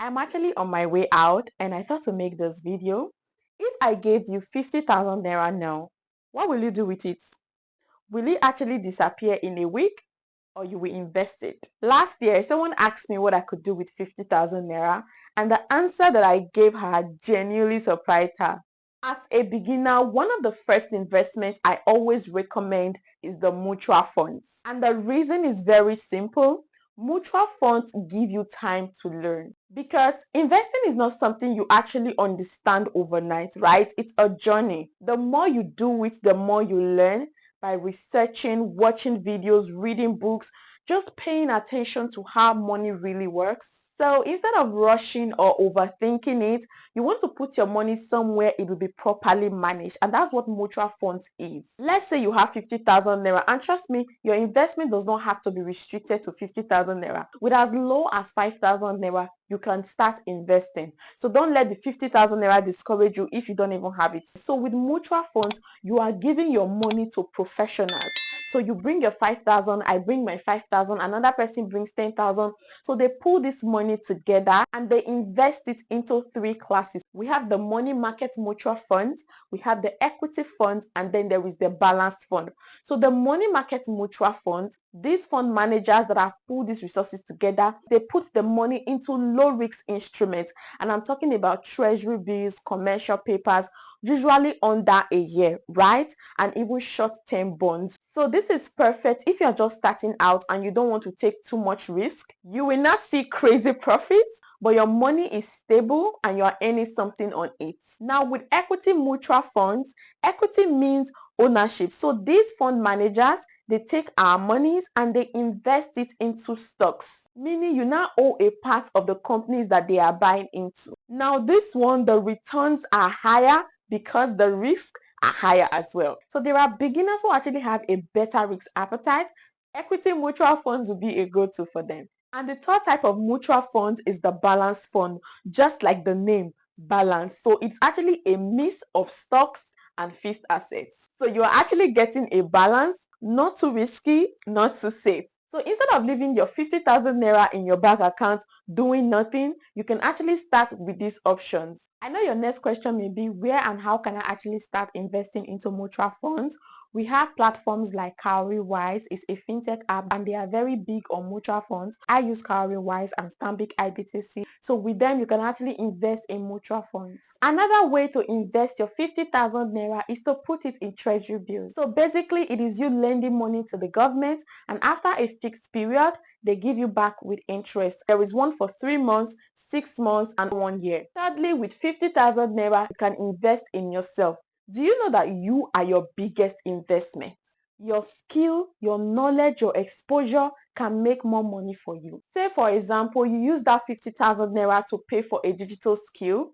I'm actually on my way out and I thought to make this video. If I gave you 50,000 naira now, what will you do with it? Will it actually disappear in a week or you will invest it? Last year, someone asked me what I could do with 50,000 naira and the answer that I gave her genuinely surprised her. As a beginner, one of the first investments I always recommend is the mutual funds. And the reason is very simple. Mutual funds give you time to learn because investing is not something you actually understand overnight, right? It's a journey. The more you do it, the more you learn by researching, watching videos, reading books, just paying attention to how money really works. So instead of rushing or overthinking it, you want to put your money somewhere it will be properly managed, and that's what mutual funds is. Let's say you have 50,000 naira, and trust me, your investment does not have to be restricted to 50,000 naira. With as low as 5,000 naira, you can start investing. So don't let the 50,000 naira discourage you if you don't even have it. So with mutual funds, you are giving your money to professionals. So you bring your 5,000, I bring my 5,000, another person brings 10,000. So they pull this money together and they invest it into three classes. We have the money market mutual funds, we have the equity funds, and then there is the balanced fund. So the money market mutual funds, these fund managers that have pulled these resources together, they put the money into low risk instruments. And I'm talking about treasury bills, commercial papers, usually under a year, right? And even short-term bonds. So this is perfect if you're just starting out and you don't want to take too much risk. You will not see crazy profits, but your money is stable and you're earning something on it. Now with equity mutual funds, equity means ownership. So these fund managers, they take our monies and they invest it into stocks, meaning you now own a part of the companies that they are buying into. Now this one, the returns are higher because the risks are higher as well. So there are beginners who actually have a better risk appetite. Equity mutual funds will be a go-to for them. And the third type of mutual fund is the balanced fund, just like the name, balance. So it's actually a mix of stocks and fixed assets. So you're actually getting a balance, not too risky, not too safe. So instead of leaving your 50,000 naira in your bank account doing nothing, you can actually start with these options. I know your next question may be, where and how can I actually start investing into mutual funds? We have platforms like Cowrywise. It's a fintech app and they are very big on mutual funds. I use Cowrywise and Stanbic IBTC. So with them, you can actually invest in mutual funds. Another way to invest your 50,000 naira is to put it in treasury bills. So basically, it is you lending money to the government, and after a fixed period, they give you back with interest. There is one for 3 months, 6 months, and 1 year. Thirdly, with 50,000 naira, you can invest in yourself. Do you know that you are your biggest investment? Your skill, your knowledge, your exposure can make more money for you. Say, for example, you use that 50,000 naira to pay for a digital skill.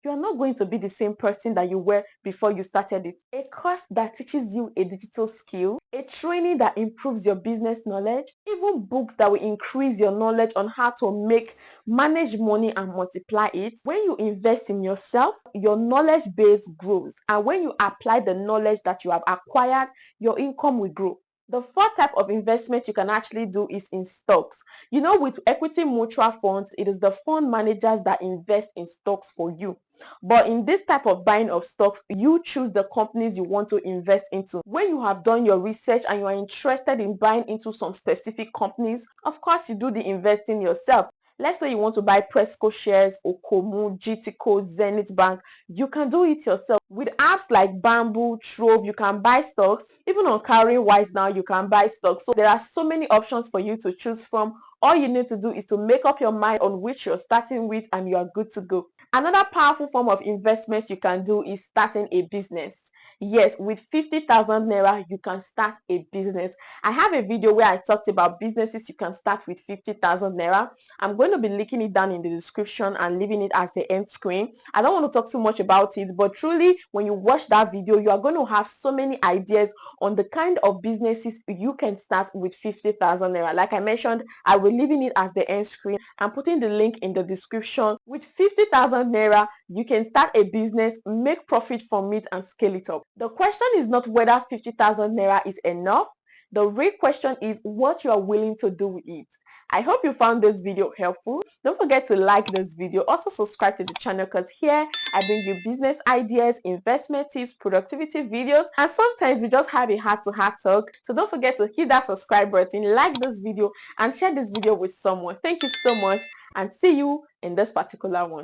You are not going to be the same person that you were before you started it. A course that teaches you a digital skill, a training that improves your business knowledge, even books that will increase your knowledge on how to manage money and multiply it. When you invest in yourself, your knowledge base grows. And when you apply the knowledge that you have acquired, your income will grow. The fourth type of investment you can actually do is in stocks. You know, with equity mutual funds, it is the fund managers that invest in stocks for you. But in this type of buying of stocks, you choose the companies you want to invest into. When you have done your research and you are interested in buying into some specific companies, of course, you do the investing yourself. Let's say you want to buy Presco shares, Okomu, GTCO, Zenith Bank. You can do it yourself. With apps like Bamboo, Trove, you can buy stocks. Even on Cowrywise now, you can buy stocks. So there are so many options for you to choose from. All you need to do is to make up your mind on which you're starting with and you are good to go. Another powerful form of investment you can do is starting a business. Yes, with 50,000 naira, you can start a business. I have a video where I talked about businesses you can start with 50,000 naira. I'm going to be linking it down in the description and leaving it as the end screen. I don't want to talk too much about it, but truly, when you watch that video, you are going to have so many ideas on the kind of businesses you can start with 50,000 naira. Like I mentioned, I will leaving it as the end screen. I'm putting the link in the description. With 50,000 naira, you can start a business, make profit from it, and scale it up. The question is not whether 50,000 naira is enough. The real question is what you are willing to do with it. I hope you found this video helpful. Don't forget to like this video. Also subscribe to the channel because here I bring you business ideas, investment tips, productivity videos, and sometimes we just have a heart-to-heart talk. So don't forget to hit that subscribe button, like this video, and share this video with someone. Thank you so much, and see you in this particular one.